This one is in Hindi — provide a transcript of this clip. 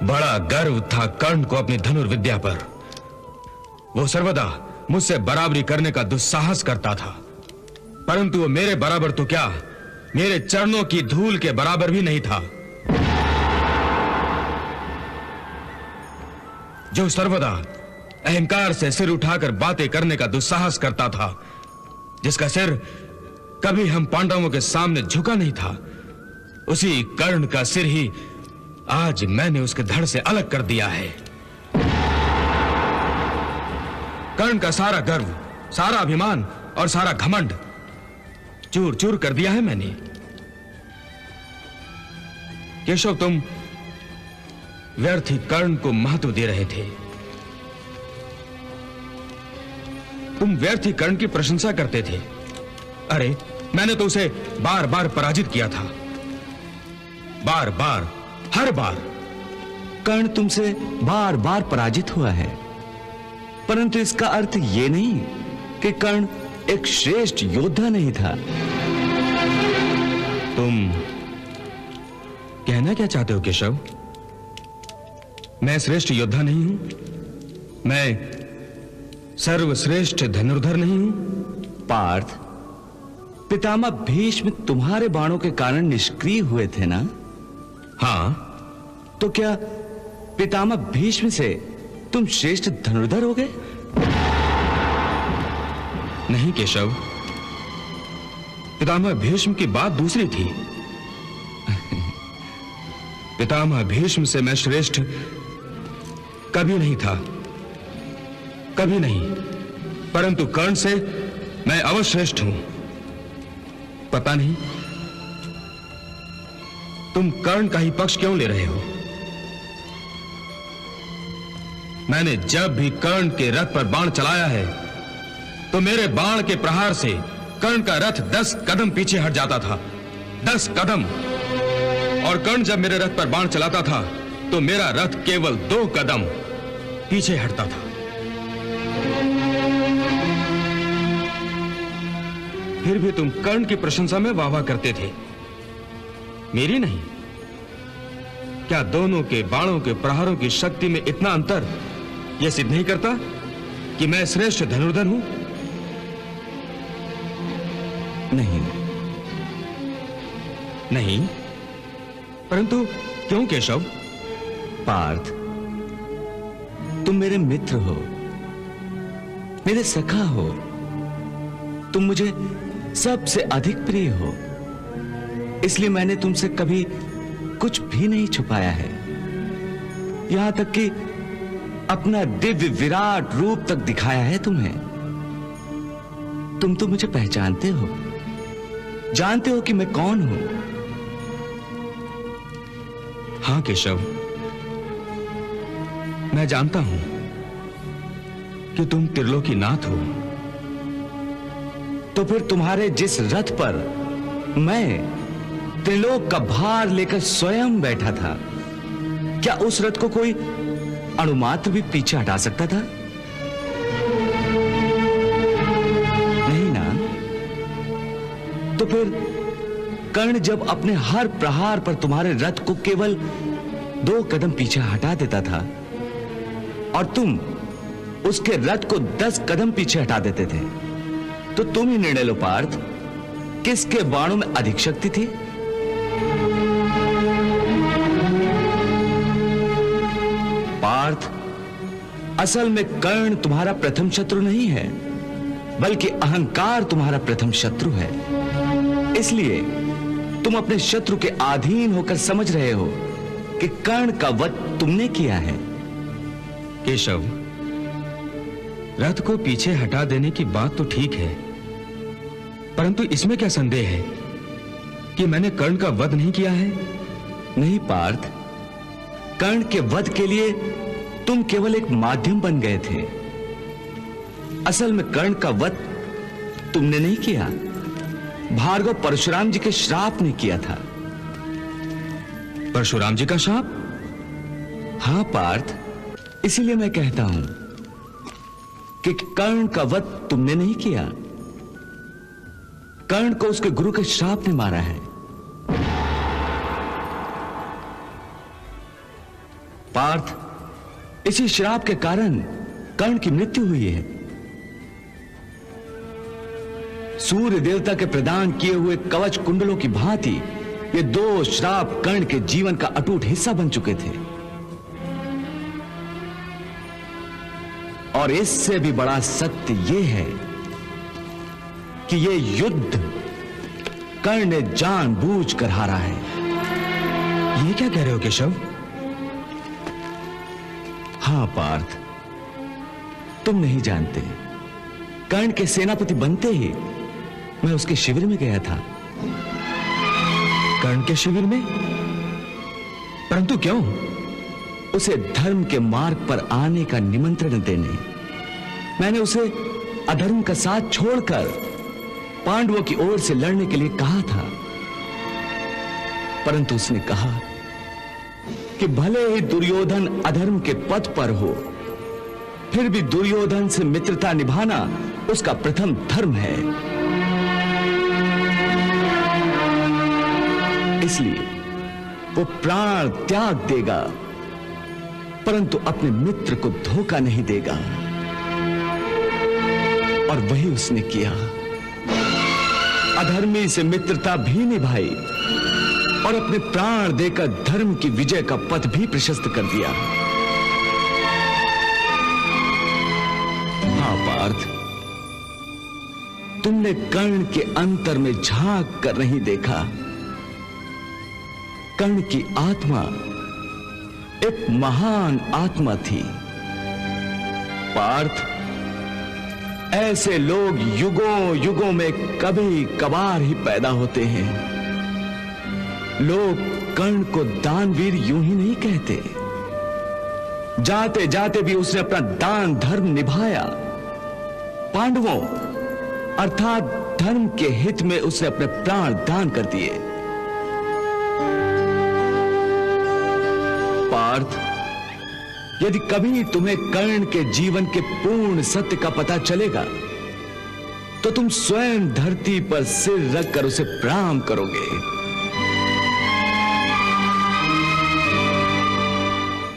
बड़ा गर्व था कर्ण को अपनी धनुर्विद्या पर। वो सर्वदा मुझसे बराबरी करने का दुस्साहस करता था, परंतु वो मेरे बराबर तो क्या, मेरे चरणों की धूल के बराबर भी नहीं था। जो सर्वदा अहंकार से सिर उठाकर बातें करने का दुस्साहस करता था, जिसका सिर कभी हम पांडवों के सामने झुका नहीं था, उसी कर्ण का सिर ही आज मैंने उसके धड़ से अलग कर दिया है। कर्ण का सारा गर्व, सारा अभिमान और सारा घमंड चूर चूर कर दिया है मैंने। केशव, तुम व्यर्थ ही कर्ण को महत्व दे रहे थे। तुम व्यर्थ ही कर्ण की प्रशंसा करते थे। अरे, मैंने तो उसे बार बार पराजित किया था, बार बार, हर बार। कर्ण तुमसे बार बार पराजित हुआ है, परंतु इसका अर्थ यह नहीं कि कर्ण एक श्रेष्ठ योद्धा नहीं था। तुम कहना क्या चाहते हो केशव? मैं श्रेष्ठ योद्धा नहीं हूं? मैं सर्वश्रेष्ठ धनुर्धर नहीं हूं? पार्थ, पितामह भीष्म तुम्हारे बाणों के कारण निष्क्रिय हुए थे ना? हां। तो क्या पितामह भीष्म से तुम श्रेष्ठ धनुर्धर हो गए? नहीं केशव, पितामह भीष्म की बात दूसरी थी। पितामह भीष्म से मैं श्रेष्ठ कभी नहीं था, कभी नहीं, परंतु कर्ण से मैं अवश्य श्रेष्ठ हूं। पता नहीं तुम कर्ण का ही पक्ष क्यों ले रहे हो? मैंने जब भी कर्ण के रथ पर बाण चलाया है, तो मेरे बाण के प्रहार से कर्ण का रथ 10 कदम पीछे हट जाता था, 10 कदम। और कर्ण जब मेरे रथ पर बाण चलाता था, तो मेरा रथ केवल 2 कदम पीछे हटता था। फिर भी तुम कर्ण की प्रशंसा में वाह वाह करते थे, मेरी नहीं। क्या दोनों के बाणों के प्रहारों की शक्ति में इतना अंतर यह सिद्ध नहीं करता कि मैं श्रेष्ठ धनुर्धर हूं? नहीं। नहीं? परंतु क्यों केशव? पार्थ, तुम मेरे मित्र हो, मेरे सखा हो, तुम मुझे सबसे अधिक प्रिय हो, इसलिए मैंने तुमसे कभी कुछ भी नहीं छुपाया है। यहां तक कि अपना दिव्य विराट रूप तक दिखाया है तुम्हें। तुम तो मुझे पहचानते हो, जानते हो कि मैं कौन हूं। हां केशव, मैं जानता हूं कि तुम त्रिलोकीनाथ हो। तो फिर तुम्हारे जिस रथ पर मैं त्रिलोक का भार लेकर स्वयं बैठा था, क्या उस रथ को कोई अणुमात्र भी पीछे हटा सकता था? नहीं ना? तो फिर कर्ण जब अपने हर प्रहार पर तुम्हारे रथ को केवल 2 कदम पीछे हटा देता था, और तुम उसके रथ को 10 कदम पीछे हटा देते थे, तो तुम ही निर्णय लो पार्थ, किसके बाणों में अधिक शक्ति थी? पार्थ, असल में कर्ण तुम्हारा प्रथम शत्रु नहीं है, बल्कि अहंकार तुम्हारा प्रथम शत्रु है। इसलिए तुम अपने शत्रु के अधीन होकर समझ रहे हो कि कर्ण का वध तुमने किया है। केशव, रथ को पीछे हटा देने की बात तो ठीक है, परंतु इसमें क्या संदेह है कि मैंने कर्ण का वध नहीं किया है? नहीं पार्थ, कर्ण के वध के लिए तुम केवल एक माध्यम बन गए थे। असल में कर्ण का वध तुमने नहीं किया, भार्गव परशुराम जी के श्राप ने किया था। परशुराम जी का श्राप? हां पार्थ, इसीलिए मैं कहता हूं कि कर्ण का वध तुमने नहीं किया, कर्ण को उसके गुरु के श्राप ने मारा है। पार्थ, इसी श्राप के कारण कर्ण की मृत्यु हुई है। सूर्य देवता के प्रदान किए हुए कवच कुंडलों की भांति ये 2 श्राप कर्ण के जीवन का अटूट हिस्सा बन चुके थे। और इससे भी बड़ा सत्य यह है कि यह युद्ध कर्ण ने जानबूझकर हारा है। ये क्या कह रहे हो केशव? हां पार्थ, तुम नहीं जानते, कर्ण के सेनापति बनते ही मैं उसके शिविर में गया था। कर्ण के शिविर में? परंतु क्यों? उसे धर्म के मार्ग पर आने का निमंत्रण देने। मैंने उसे अधर्म का साथ छोड़कर पांडवों की ओर से लड़ने के लिए कहा था, परंतु उसने कहा कि भले ही दुर्योधन अधर्म के पथ पर हो, फिर भी दुर्योधन से मित्रता निभाना उसका प्रथम धर्म है। इसलिए वो प्राण त्याग देगा, परंतु अपने मित्र को धोखा नहीं देगा। और वही उसने किया। अधर्मी से मित्रता भी निभाई और अपने प्राण देकर धर्म की विजय का पथ भी प्रशस्त कर दिया। हाँ पार्थ, तुमने कर्ण के अंतर में झांक कर नहीं देखा। कर्ण की आत्मा एक महान आत्मा थी। पार्थ, ऐसे लोग युगों युगों में कभी कभार ही पैदा होते हैं। लोग कर्ण को दानवीर यूं ही नहीं कहते। जाते जाते भी उसने अपना दान धर्म निभाया। पांडवों अर्थात धर्म के हित में उसने अपने प्राण दान कर दिए। पार्थ, यदि कभी तुम्हें कर्ण के जीवन के पूर्ण सत्य का पता चलेगा तो तुम स्वयं धरती पर सिर रखकर उसे प्रणाम करोगे।